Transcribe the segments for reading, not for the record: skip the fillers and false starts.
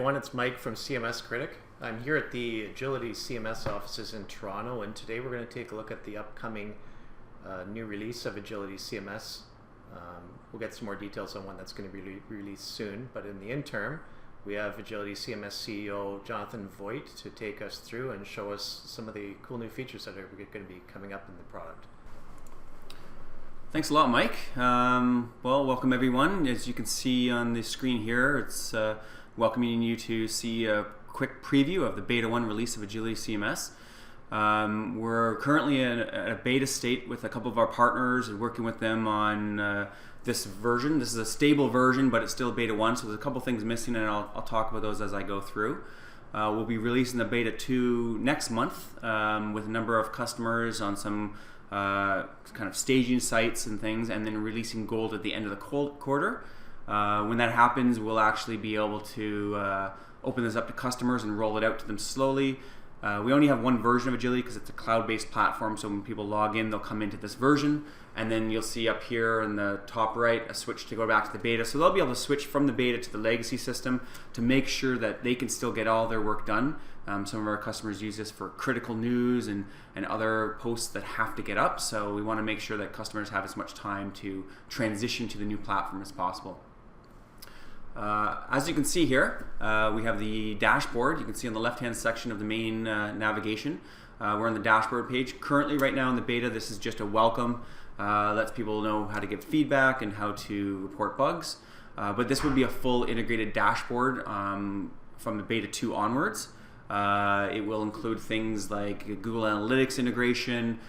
everyone, it's Mike from CMS Critic. I'm here at the Agility CMS offices in Toronto, and today we're going to take a look at the upcoming new release of Agility CMS. We'll get some more details on when that's going to be released soon, but in the interim, we have Agility CMS CEO Jonathan Voigt to take us through and show us some of the cool new features that are going to be coming up in the product. Thanks a lot, Mike. Well, welcome everyone. As you can see on the screen here, it's welcoming you to see a quick preview of the Beta 1 release of Agility CMS. We're currently in a beta state with a couple of our partners and working with them on this version. This is a stable version, but it's still Beta 1, so there's a couple things missing, and I'll talk about those as I go through. We'll be releasing the Beta 2 next month with a number of customers on some kind of staging sites and things, and then releasing Gold at the end of the quarter. When that happens, we'll actually be able to open this up to customers and roll it out to them slowly. We only have one version of Agility because it's a cloud-based platform, so when people log in, they'll come into this version, and then you'll see up here in the top right a switch to go back to the beta. So they'll be able to switch from the beta to the legacy system to make sure that they can still get all their work done. Some of our customers use this for critical news and other posts that have to get up, so we want to make sure that customers have as much time to transition to the new platform as possible. As you can see here, we have the dashboard. You can see on the left-hand section of the main navigation. We're on the dashboard page. Currently, right now in the beta, this is just a welcome. Lets people know how to give feedback and how to report bugs. But this would be a full integrated dashboard from the Beta 2 onwards. It will include things like Google Analytics integration,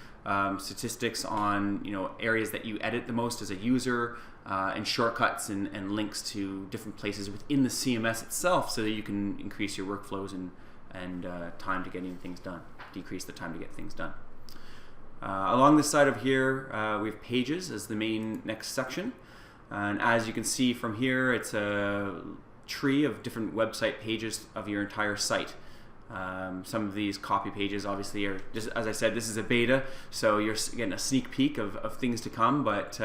statistics on areas that you edit the most as a user, and shortcuts and links to different places within the CMS itself, so that you can increase your workflows and time to getting things done, decrease the time to get things done. Along this side of here, we have pages as the main next section, and as you can see from here, it's a tree of different website pages of your entire site. Some of these copy pages obviously are, just as I said, this is a beta, so you're getting a sneak peek of things to come, but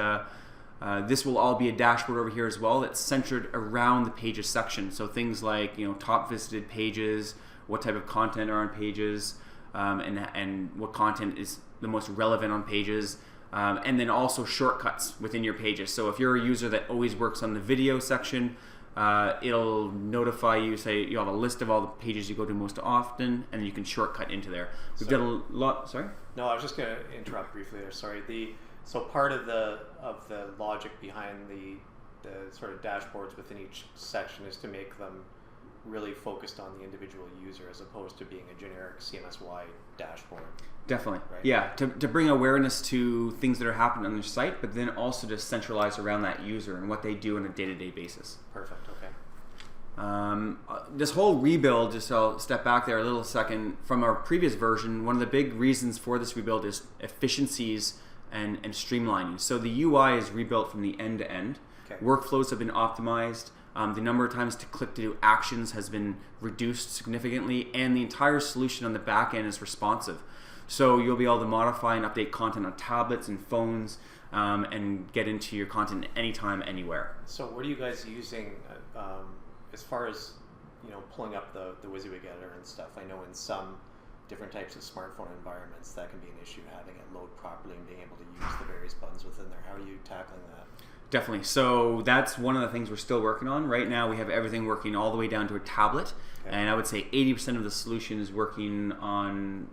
this will all be a dashboard over here as well that's centered around the pages section. So things like top visited pages, what type of content are on pages, and what content is the most relevant on pages, and then also shortcuts within your pages. So if you're a user that always works on the video section, it'll notify you, say you have a list of all the pages you go to most often, and you can shortcut into there. We've done a lot. Sorry? No, I was just going to interrupt briefly there. Sorry. So part of the logic behind the sort of dashboards within each section is to make them really focused on the individual user as opposed to being a generic CMS-wide dashboard. Definitely, right? Yeah, to bring awareness to things that are happening on their site, but then also to centralize around that user and what they do on a day-to-day basis. Perfect, okay. This whole rebuild, just I'll step back there a little second, from our previous version, one of the big reasons for this rebuild is efficiencies and streamlining. So the UI is rebuilt from the end to end. Okay. Workflows have been optimized. The number of times to click to do actions has been reduced significantly, and the entire solution on the back end is responsive. So you'll be able to modify and update content on tablets and phones, and get into your content anytime, anywhere. So what are you guys using as far as pulling up the WYSIWYG editor and stuff? I know in some different types of smartphone environments that can be an issue, having it load properly and being able to use the various buttons within there. How are you tackling that? Definitely. So that's one of the things we're still working on. Right now we have everything working all the way down to a tablet, okay. And I would say 80% of the solution is working on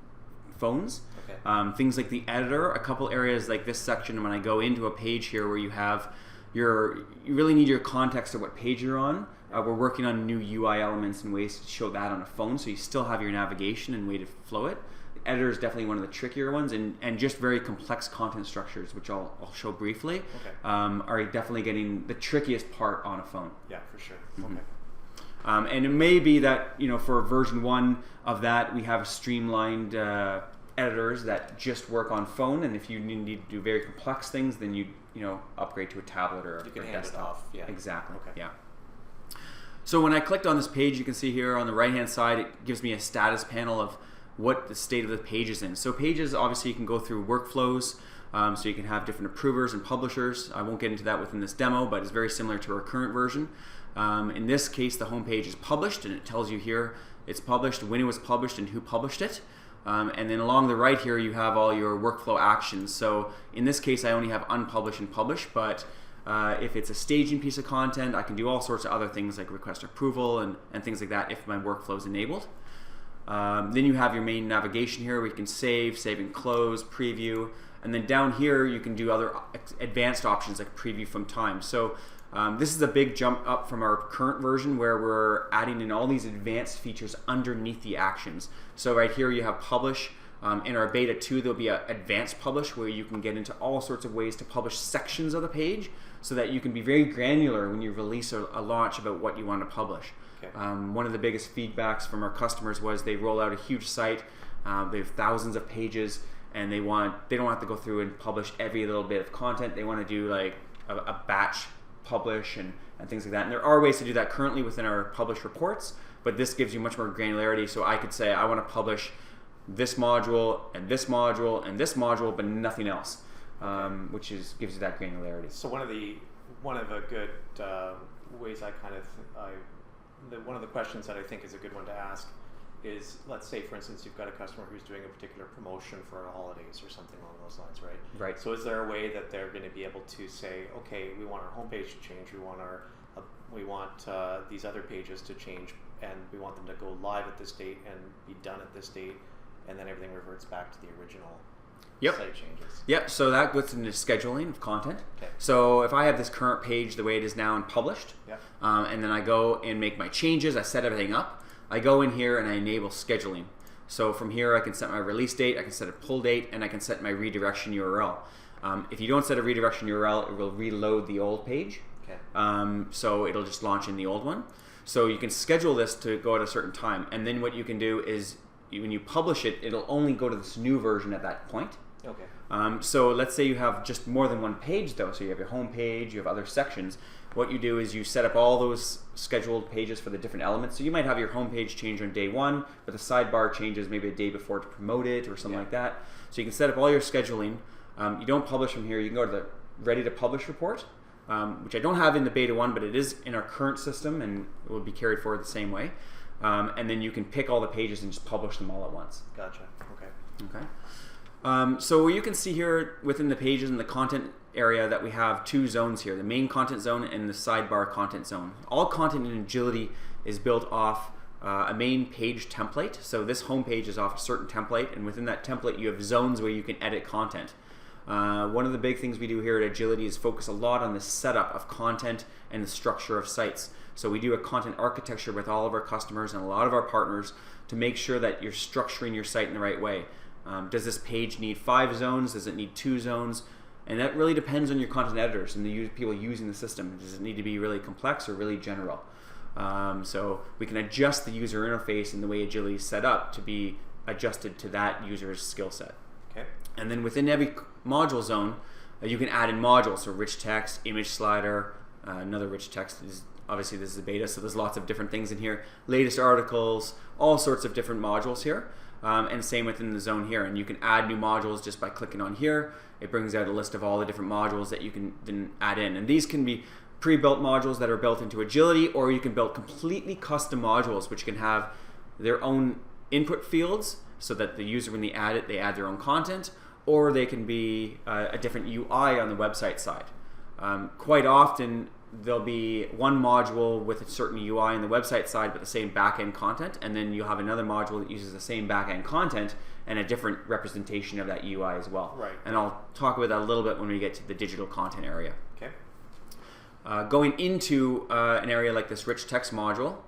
phones. Okay. Things like the editor, a couple areas like this section, when I go into a page here where you have you really need your context of what page you're on. We're working on new UI elements and ways to show that on a phone, so you still have your navigation and way to flow it. The editor is definitely one of the trickier ones, and just very complex content structures, which I'll show briefly, okay. Are definitely getting the trickiest part on a phone. Yeah, for sure. Mm-hmm. Okay. And it may be that for version 1 of that, we have streamlined editors that just work on phone, and if you need to do very complex things, then you upgrade to a tablet or you can a hand desktop. It off. Yeah. Exactly. Okay. Yeah. So when I clicked on this page, you can see here on the right hand side, it gives me a status panel of what the state of the page is in. So pages, obviously you can go through workflows, so you can have different approvers and publishers. I won't get into that within this demo, but it's very similar to our current version. In this case, the homepage is published, and it tells you here it's published, when it was published, and who published it. And then along the right here, you have all your workflow actions. So in this case, I only have unpublish and publish, but if it's a staging piece of content, I can do all sorts of other things like request approval and things like that if my workflow is enabled. Then you have your main navigation here where you can save and close, preview, and then down here you can do other advanced options like preview from time. So this is a big jump up from our current version where we're adding in all these advanced features underneath the actions. So right here you have publish. In our beta 2 there'll be an advanced publish where you can get into all sorts of ways to publish sections of the page so that you can be very granular when you release a launch about what you want to publish. Okay. One of the biggest feedbacks from our customers was they roll out a huge site, they have thousands of pages, and they don't have to go through and publish every little bit of content. They want to do like a batch publish and things like that. And there are ways to do that currently within our publish reports, but this gives you much more granularity. So I could say I want to publish this module and this module and this module, but nothing else, which gives you that granularity. So one of the good ways one of the questions that I think is a good one to ask is, let's say for instance you've got a customer who's doing a particular promotion for holidays or something along those lines, right? Right. So is there a way that they're going to be able to say, okay, we want our homepage to change, we want these other pages to change, and we want them to go live at this date and be done at this date, and then everything reverts back to the original site changes? Yep, so that goes into scheduling of content. Okay. So if I have this current page the way it is now and published, and then I go and make my changes, I set everything up, I go in here and I enable scheduling. So from here I can set my release date, I can set a pull date, and I can set my redirection URL. If you don't set a redirection URL, it will reload the old page. Okay. So it'll just launch in the old one. So you can schedule this to go at a certain time, and then what you can do is when you publish it, it'll only go to this new version at that point. Okay. So let's say you have just more than one page though, so you have your home page, you have other sections. What you do is you set up all those scheduled pages for the different elements. So you might have your home page change on day 1, but the sidebar changes maybe a day before to promote it or something like that. So you can set up all your scheduling. You don't publish from here. You can go to the ready to publish report, which I don't have in the beta 1, but it is in our current system and it will be carried forward the same way. And then you can pick all the pages and just publish them all at once. Gotcha. Okay. So you can see here within the pages in the content area that we have 2 zones here, the main content zone and the sidebar content zone. All content in Agility is built off a main page template. So this home page is off a certain template, and within that template you have zones where you can edit content. One of the big things we do here at Agility is focus a lot on the setup of content and the structure of sites. So we do a content architecture with all of our customers and a lot of our partners to make sure that you're structuring your site in the right way. Does this page need 5 zones? Does it need 2 zones? And that really depends on your content editors and the people using the system. Does it need to be really complex or really general? So we can adjust the user interface and the way Agility is set up to be adjusted to that user's skill set. Okay. And then within every module zone, you can add in modules. So rich text, image slider, another rich text is obviously this is a beta, so there's lots of different things in here. Latest articles, all sorts of different modules here. And same within the zone here. And you can add new modules just by clicking on here. It brings out a list of all the different modules that you can then add in. And these can be pre-built modules that are built into Agility, or you can build completely custom modules which can have their own input fields so that the user, when they add it, they add their own content, or they can be a different UI on the website side. Quite often there'll be one module with a certain UI on the website side but the same back-end content, and then you'll have another module that uses the same back-end content and a different representation of that UI as well. Right. And I'll talk about that a little bit when we get to the digital content area. Okay. Going into an area like this rich text module,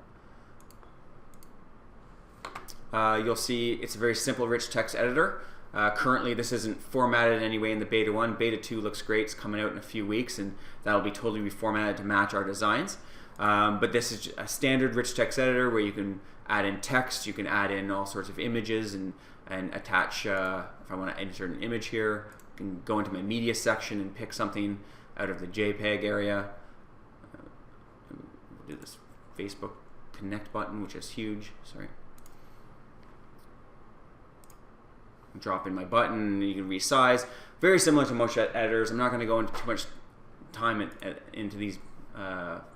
you'll see it's a very simple rich text editor. Currently this isn't formatted in any way in the beta 1. Beta 2 looks great. It's coming out in a few weeks and that'll be totally reformatted to match our designs. But this is a standard rich text editor where you can add in text, you can add in all sorts of images and attach, if I want to insert an image here, I can go into my media section and pick something out of the JPEG area. Do this Facebook connect button, which is huge. Sorry. Drop in my button, you can resize. Very similar to most editors. I'm not going to go into too much time into these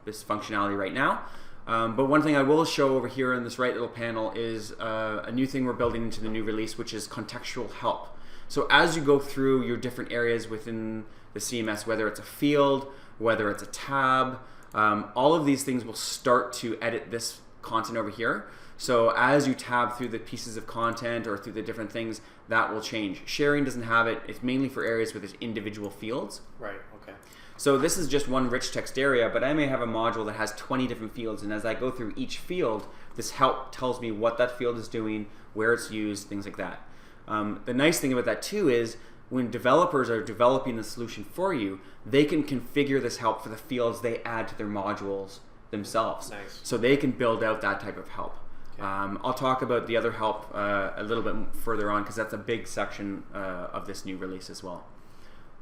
this functionality right now. But one thing I will show over here in this right little panel is a new thing we're building into the new release, which is Contextual Help. So as you go through your different areas within the CMS, whether it's a field, whether it's a tab, all of these things will start to edit this content over here. So as you tab through the pieces of content or through the different things, that will change. Sharing doesn't have it. It's mainly for areas with its individual fields. Right, okay. So this is just one rich text area, but I may have a module that has 20 different fields, and as I go through each field, this help tells me what that field is doing, where it's used, things like that. The nice thing about that too is when developers are developing the solution for you, they can configure this help for the fields they add to their modules themselves. Nice. So they can build out that type of help. Okay. I'll talk about the other help a little bit further on because that's a big section of this new release as well.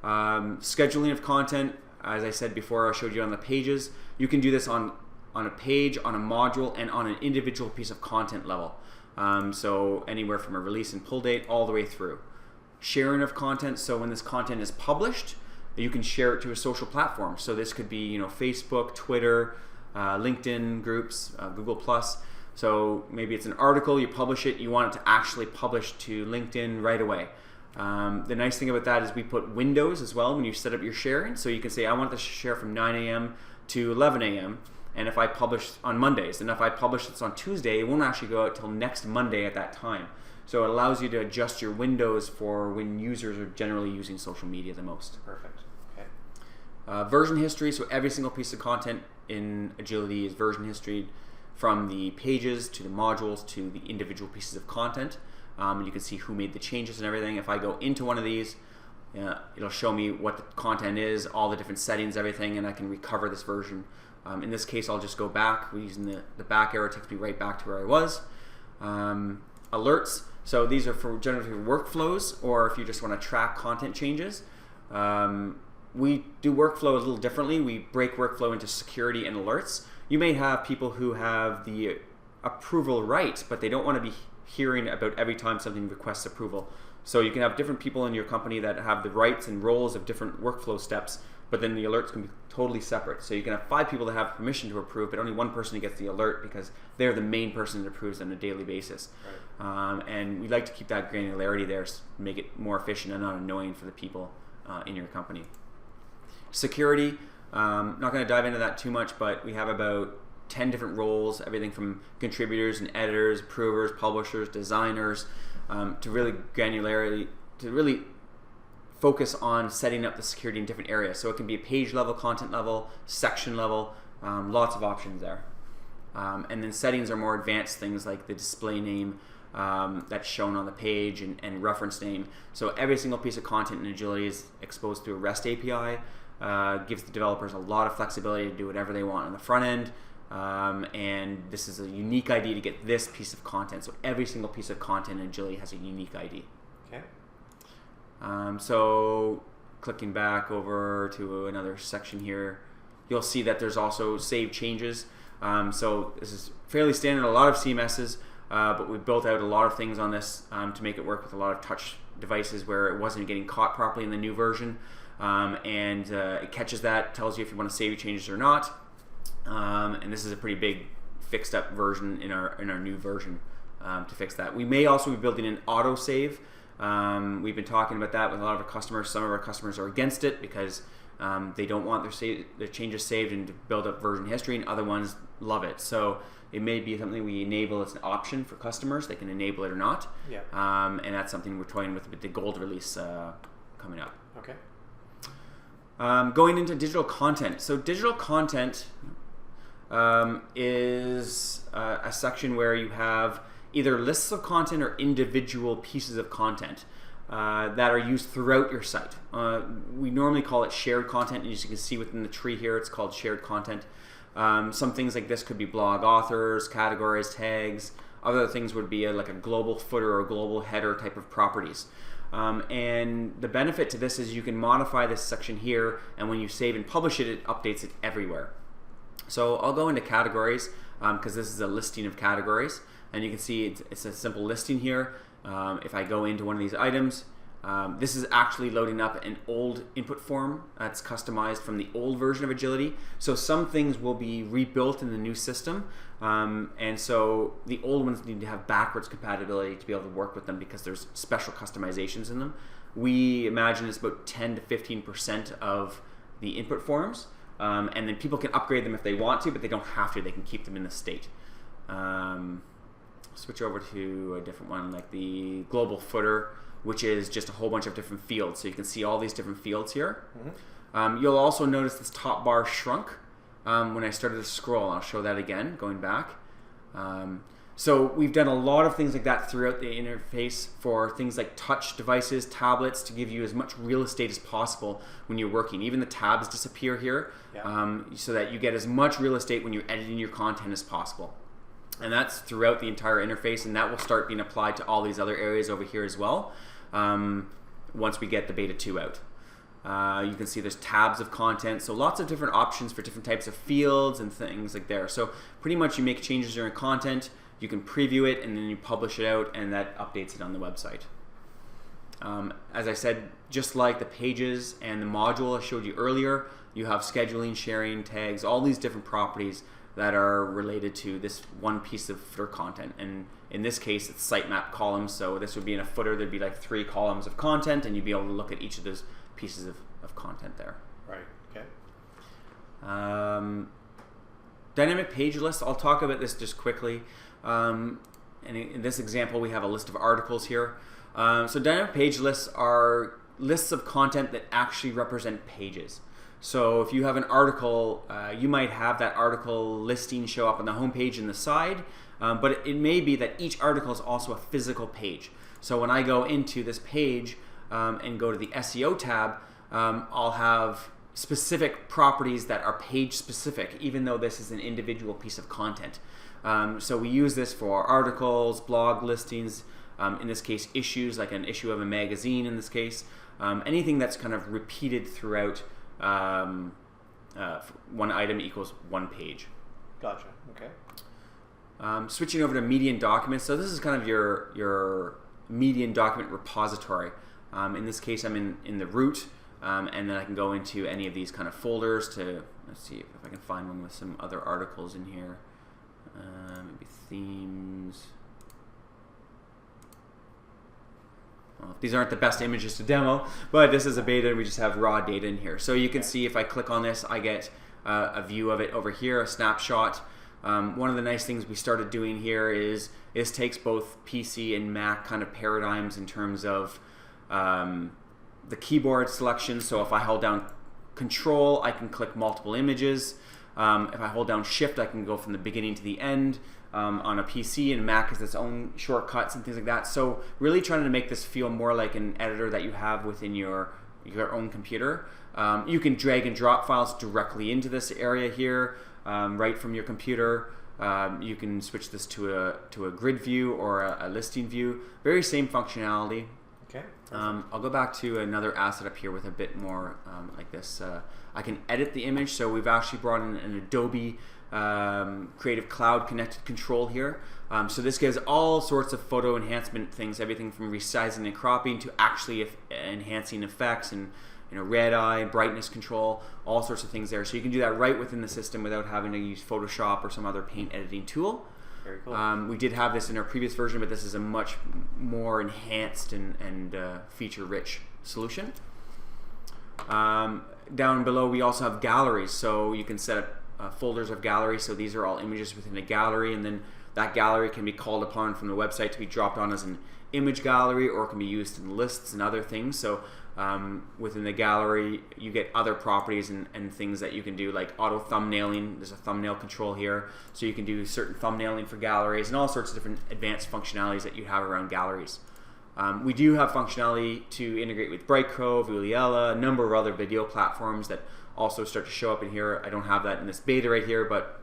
Scheduling of content, as I said before, I showed you on the pages. You can do this on a page, on a module, and on an individual piece of content level. So anywhere from a release and pull date all the way through. Sharing of content, so when this content is published, you can share it to a social platform. So this could be Facebook, Twitter, LinkedIn groups, Google+. So maybe it's an article, you publish it, you want it to actually publish to LinkedIn right away. The nice thing about that is we put windows as well when you set up your sharing. So you can say, I want this to share from 9 a.m. to 11 a.m. And if I publish on Mondays, and if I publish this on Tuesday, it won't actually go out till next Monday at that time. So it allows you to adjust your windows for when users are generally using social media the most. Perfect. Okay. Version history, so every single piece of content in Agility is version history from the pages to the modules to the individual pieces of content. And you can see who made the changes and everything. If I go into one of these, it'll show me what the content is, all the different settings, everything, and I can recover this version. In this case, I'll just go back. Using the back arrow takes me right back to where I was. Alerts. So these are for generally workflows, or if you just want to track content changes. We do workflow a little differently. We break workflow into security and alerts. You may have people who have the approval right, but they don't want to be hearing about every time something requests approval. So you can have different people in your company that have the rights and roles of different workflow steps, but then the alerts can be totally separate. So you can have 5 people that have permission to approve, but only 1 person gets the alert because they're the main person that approves on a daily basis. Right. And we like to keep that granularity there to make it more efficient and not annoying for the people in your company. Security, not going to dive into that too much, but we have about 10 different roles, everything from contributors and editors, approvers, publishers, designers, to really granularity, to really focus on setting up the security in different areas. So it can be a page level, content level, section level, lots of options there. And then settings are more advanced things like the display name that's shown on the page and reference name. So every single piece of content in Agility is exposed through a REST API, gives the developers a lot of flexibility to do whatever they want on the front end. And this is a unique ID to get this piece of content. So every single piece of content in Agility has a unique ID. Okay. So clicking back over to another section here, you'll see that there's also save changes. So this is fairly standard in a lot of CMSs, but we built out a lot of things on this to make it work with a lot of touch devices where it wasn't getting caught properly in the new version. And it catches that, tells you if you want to save your changes or not. And this is a pretty big fixed up version in our new version to fix that. We may also be building an auto save. We've been talking about that with a lot of our customers. Some of our customers are against it because they don't want their changes saved and to build up version history, and other ones love it. So it may be something we enable as an option for customers. They can enable it or not. Yeah. And that's something we're toying with the gold release coming up. Okay. Going into digital content. So digital content is a section where you have either lists of content or individual pieces of content that are used throughout your site. We normally call it shared content, and as you can see within the tree here, it's called shared content. Some things like this could be blog authors, categories, tags. Other things would be like a global footer or global header type of properties. And the benefit to this is you can modify this section here, and when you save and publish it, it updates it everywhere. So I'll go into categories because this is a listing of categories, and you can see it's a simple listing here. If I go into one of these items, This is actually loading up an old input form that's customized from the old version of Agility. So some things will be rebuilt in the new system, and so the old ones need to have backwards compatibility to be able to work with them because there's special customizations in them. We imagine it's about 10 to 15% of the input forms, and then people can upgrade them if they want to, but they don't have to. They can keep them in the state. Switch over to a different one, like the global footer, which is just a whole bunch of different fields. So you can see all these different fields here. You'll also notice this top bar shrunk when I started to scroll. I'll show that again, going back. So we've done a lot of things like that throughout the interface for things like touch devices, tablets, to give you as much real estate as possible when you're working. Even the tabs disappear here, so that you get as much real estate when you're editing your content as possible. And that's throughout the entire interface, and that will start being applied to all these other areas over here as well once we get the beta 2 out. You can see there's tabs of content, so lots of different options for different types of fields and things like there. So pretty much you make changes during content, you can preview it, and then you publish it out, and that updates it on the website. As I said, just like the pages and the module I showed you earlier, you have scheduling, sharing, tags, all these different properties that are related to this one piece of footer content. And in this case, it's sitemap columns, so this would be in a footer, there'd be like 3 columns of content, and you'd be able to look at each of those pieces of content there. Right, okay. Dynamic page lists, I'll talk about this just quickly. And in this example, we have a list of articles here. So dynamic page lists are lists of content that actually represent pages. So if you have an article, you might have that article listing show up on the home page in the side, but it may be that each article is also a physical page. So when I go into this page and go to the SEO tab, I'll have specific properties that are page specific, even though this is an individual piece of content. So we use this for articles, blog listings, in this case issues, like an issue of a magazine in this case, anything that's kind of repeated throughout one item equals one page. Gotcha, okay. Switching over to median documents, so this is kind of your median document repository. In this case I'm in the root, and then I can go into any of these kind of folders to, let's see if I can find one with some other articles in here. Maybe themes. Well, these aren't the best images to demo, but this is a beta and we just have raw data in here. So you can see if I click on this, I get a view of it over here, a snapshot. One of the nice things we started doing here is this takes both PC and Mac kind of paradigms in terms of the keyboard selection. So if I hold down Control, I can click multiple images. If I hold down Shift, I can go from the beginning to the end on a PC, and Mac has its own shortcuts and things like that. So really trying to make this feel more like an editor that you have within your own computer. You can drag and drop files directly into this area here, right from your computer. You can switch this to a grid view or a listing view. Very same functionality. Okay. I'll go back to another asset up here with a bit more like this. I can edit the image, so we've actually brought in an Adobe Creative Cloud connected control here. So this gives all sorts of photo enhancement things, everything from resizing and cropping to actually enhancing effects and red eye, brightness control, all sorts of things there. So you can do that right within the system without having to use Photoshop or some other paint editing tool. Very cool. We did have this in our previous version, but this is a much more enhanced and feature-rich solution. Down below, we also have galleries, so you can set up folders of galleries. So these are all images within a gallery, and then that gallery can be called upon from the website to be dropped on as an image gallery, or it can be used in lists and other things. So within the gallery, you get other properties and things that you can do, like auto thumbnailing. There's a thumbnail control here, so you can do certain thumbnailing for galleries and all sorts of different advanced functionalities that you have around galleries. We do have functionality to integrate with Brightcove, Uliella, a number of other video platforms that also start to show up in here. I don't have that in this beta right here, but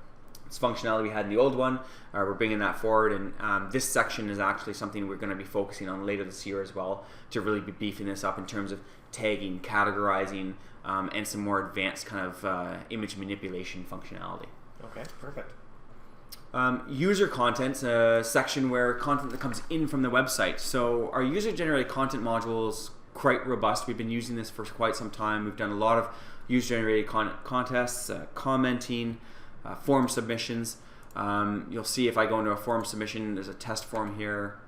it's functionality we had in the old one. We're bringing that forward, and this section is actually something we're going to be focusing on later this year as well, to really be beefing this up in terms of tagging, categorizing, and some more advanced kind of image manipulation functionality. Okay, perfect. User content's a section where content that comes in from the website. So our user-generated content modules quite robust. We've been using this for quite some time. We've done a lot of user-generated contests, commenting, form submissions. You'll see if I go into a form submission, there's a test form here.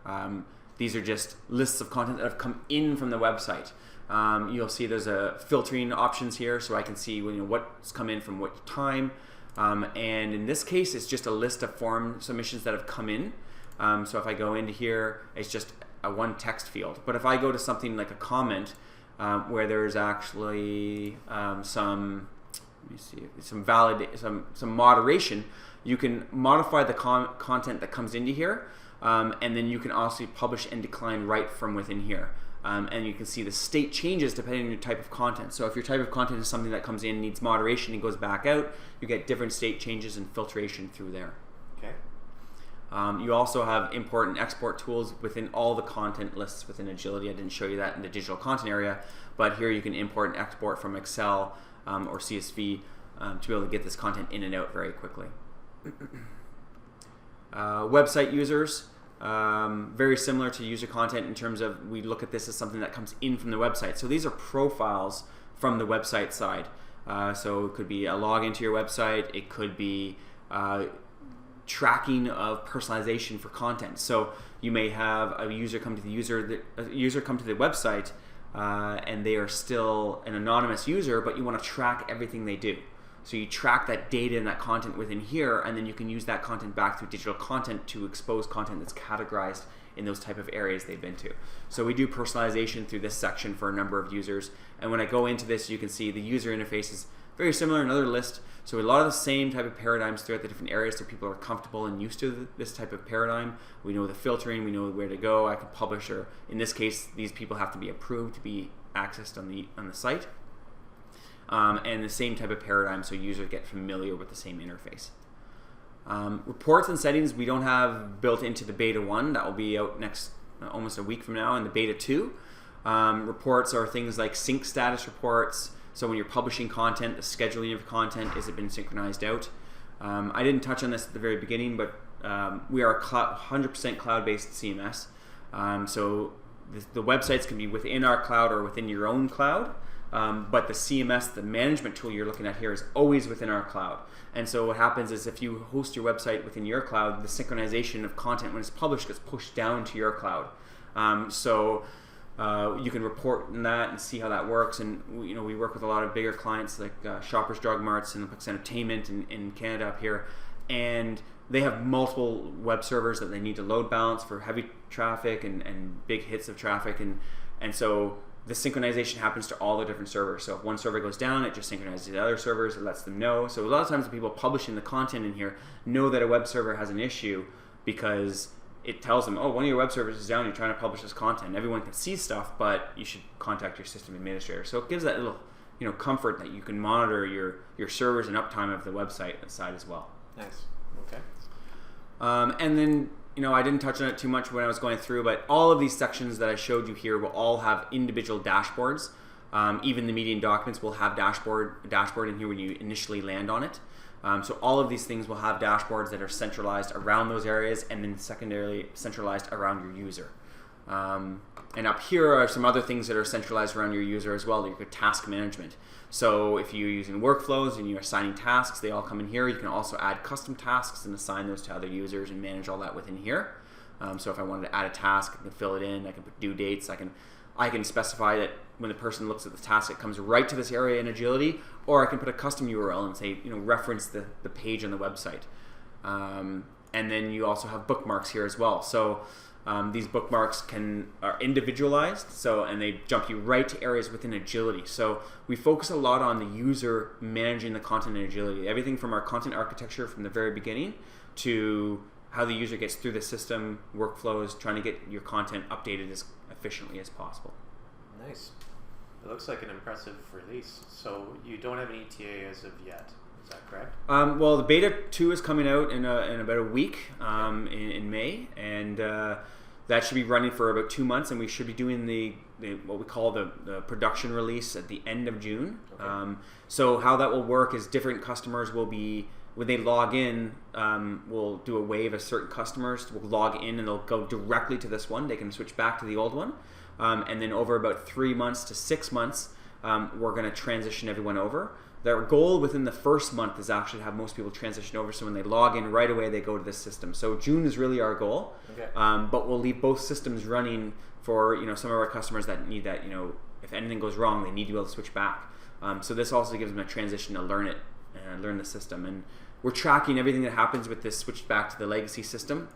These are just lists of content that have come in from the website. You'll see there's a filtering options here, so I can see what's come in from what time. And in this case, it's just a list of form submissions that have come in. So if I go into here, it's just a one text field. But if I go to something like a comment, where there's actually some moderation, you can modify the content that comes into here, and then you can also publish and decline right from within here. And you can see the state changes depending on your type of content. So if your type of content is something that comes in, needs moderation, and goes back out, you get different state changes and filtration through there. Okay. You also have import and export tools within all the content lists within Agility. I didn't show you that in the digital content area, but here you can import and export from Excel or CSV to be able to get this content in and out very quickly. Website users, very similar to user content in terms of we look at this as something that comes in from the website. So these are profiles from the website side. So it could be a login to your website. It could be tracking of personalization for content. So you may have a user come to the website, and they are still an anonymous user, but you want to track everything they do. So you track that data and that content within here, and then you can use that content back through digital content to expose content that's categorized in those type of areas they've been to. So we do personalization through this section for a number of users. And when I go into this, you can see the user interface is very similar, another list. So a lot of the same type of paradigms throughout the different areas, so people are comfortable and used to this type of paradigm. We know the filtering, we know where to go. I can publish, or in this case, these people have to be approved to be accessed on the site. And the same type of paradigm, so users get familiar with the same interface. Reports and settings we don't have built into the beta 1. That will be out next almost a week from now in the beta 2. Reports are things like sync status reports. So when you're publishing content, the scheduling of content, is it been synchronized out? I didn't touch on this at the very beginning, but we are a 100% cloud-based CMS. So the websites can be within our cloud or within your own cloud. But the CMS, the management tool you're looking at here, is always within our cloud. And so what happens is if you host your website within your cloud, the synchronization of content when it's published gets pushed down to your cloud. So you can report on that and see how that works. And we work with a lot of bigger clients like Shoppers Drug Marts and Olympics Entertainment in Canada up here. And they have multiple web servers that they need to load balance for heavy traffic and big hits of traffic. And so the synchronization happens to all the different servers. So if one server goes down, it just synchronizes the other servers. It lets them know. So a lot of times the people publishing the content in here know that a web server has an issue because it tells them, oh, one of your web servers is down, you're trying to publish this content. Everyone can see stuff, but you should contact your system administrator. So it gives that little comfort that you can monitor your servers and uptime of the website side as well. Nice. Okay. And then I didn't touch on it too much when I was going through, but all of these sections that I showed you here will all have individual dashboards. Even the meeting documents will have dashboard in here when you initially land on it. So all of these things will have dashboards that are centralized around those areas, and then secondarily centralized around your user. And up here are some other things that are centralized around your user as well, like your task management. So if you're using workflows and you're assigning tasks, they all come in here. You can also add custom tasks and assign those to other users and manage all that within here. So if I wanted to add a task, I can fill it in. I can put due dates. I can specify that when the person looks at the task, it comes right to this area in Agility, or I can put a custom URL and say, reference the page on the website. And then you also have bookmarks here as well. So these bookmarks are individualized, and they jump you right to areas within Agility. So we focus a lot on the user managing the content in Agility. Everything from our content architecture from the very beginning to how the user gets through the system, workflows, trying to get your content updated as efficiently as possible. Nice. It looks like an impressive release. So you don't have an ETA as of yet. Is that correct? Well, the beta 2 is coming out in about a week in May, and that should be running for about 2 months, and we should be doing the what we call the production release at the end of June. Okay. So how that will work is different customers will be, when they log in, we'll do a wave of certain customers will log in and they'll go directly to this one. They can switch back to the old one. and then over about 3 months to 6 months, we're going to transition everyone over. Their goal within the first month is actually to have most people transition over, so when they log in right away, they go to this system. So June is really our goal, Okay. But we'll leave both systems running for some of our customers that need that. If anything goes wrong, they need to be able to switch back. So this also gives them a transition to learn it and learn the system. And we're tracking everything that happens with this switch back to the legacy system.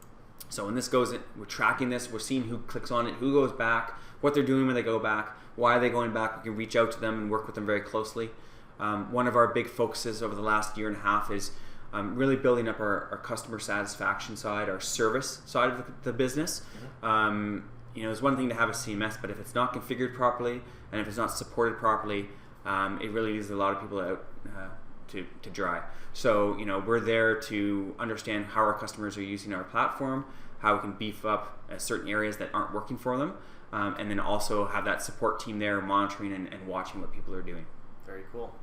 So when this goes in, we're tracking this. We're seeing who clicks on it, who goes back, what they're doing when they go back, why are they going back. We can reach out to them and work with them very closely. One of our big focuses over the last year and a half is really building up our customer satisfaction side, our service side of the business. It's one thing to have a CMS, but if it's not configured properly and if it's not supported properly, it really leaves a lot of people out to dry. So we're there to understand how our customers are using our platform, how we can beef up certain areas that aren't working for them, and then also have that support team there monitoring and watching what people are doing. Very cool.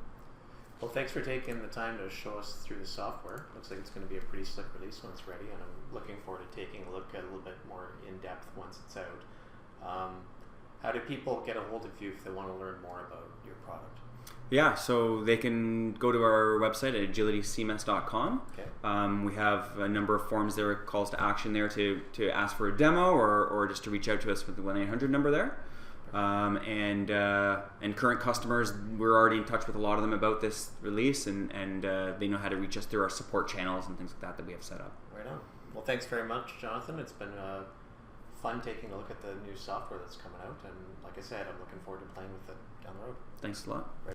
Well, thanks for taking the time to show us through the software. Looks like it's going to be a pretty slick release when it's ready, and I'm looking forward to taking a look at it a little bit more in depth once it's out. How do people get a hold of you if they want to learn more about your product? Yeah, so they can go to our website at agilitycms.com. Okay. We have a number of forms there, calls to action there to ask for a demo or just to reach out to us with the 1-800 number there. And current customers, we're already in touch with a lot of them about this release, and they know how to reach us through our support channels and things like that we have set up. Right on. Well, thanks very much, Jonathan. It's been fun taking a look at the new software that's coming out, and like I said, I'm looking forward to playing with it down the road. Thanks a lot.